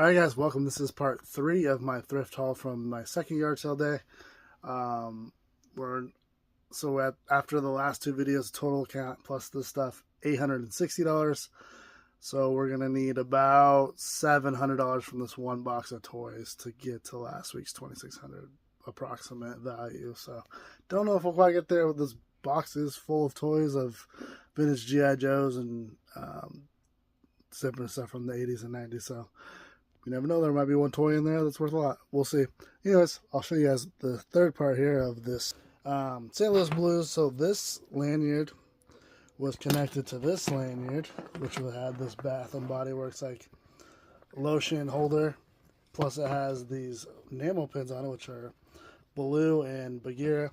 Alright guys, welcome. This is part 3 of my thrift haul from my second yard sale day. We're after the last two videos, total count plus this stuff, $860. So we're gonna need about $700 from this one box of toys to get to last week's $2,600 approximate value. So don't know if we'll quite get there with this box is full of toys of vintage G.I. Joes and different stuff from the 80s and 90s. So you never know, there might be one toy in there that's worth a lot. We'll see. Anyways, I'll show you guys the third part here of this St. Louis Blues. So this lanyard was connected to this lanyard, which had this Bath and Body Works like lotion holder. Plus it has these enamel pins on it, which are Baloo and Bagheera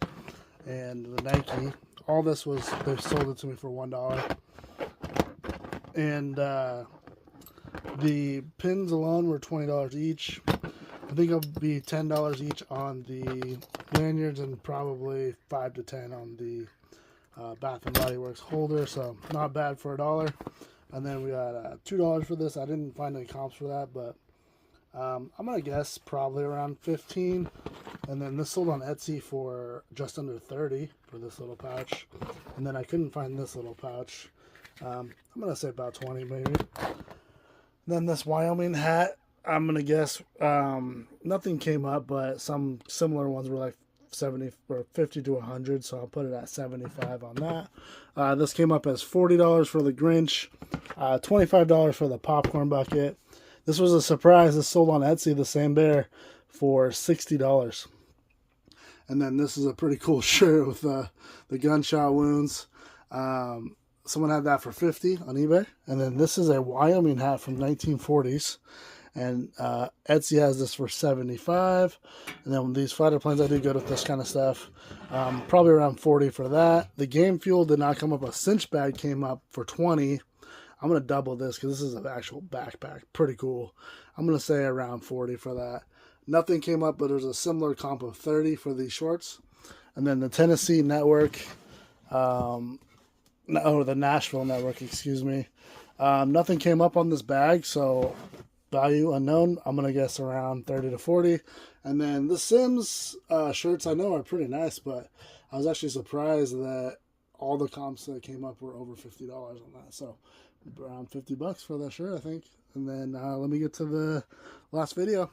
and the Nike. All this was, they sold it to me for $1. And the pins alone were $20 each. I think it'll be $10 each on the lanyards and probably $5 to $10 on the Bath and Body Works holder. So not bad for $1. And then we got $2 for this. I didn't find any comps for that, but I'm gonna guess probably around 15. And then this sold on Etsy for just under 30 for this little pouch. And then I couldn't find this little pouch. I'm gonna say about 20 maybe. Then this Wyoming hat, I'm going to guess, nothing came up, but some similar ones were like 70 or 50 to 100, so I'll put it at 75 on that. This came up as $40 for the Grinch, $25 for the popcorn bucket. This was a surprise. This sold on Etsy, the same bear, for $60. And then this is a pretty cool shirt with the gunshot wounds. Someone had that for $50 on eBay. And then this is a Wyoming hat from 1940s. And Etsy has this for $75. And then these fighter planes, I do good with this kind of stuff. Probably around $40 for that. The Game Fuel did not come up. A cinch bag came up for $20. I'm going to double this because this is an actual backpack. Pretty cool. I'm going to say around $40 for that. Nothing came up, but there's a similar comp of $30 for these shorts. And then the Tennessee Network, the Nashville Network, excuse me. Nothing came up on this bag, so value unknown. I'm going to guess around 30 to 40. And then the Sims shirts I know are pretty nice, but I was actually surprised that all the comps that came up were over $50 on that. So around $50 for that shirt, I think. And then let me get to the last video.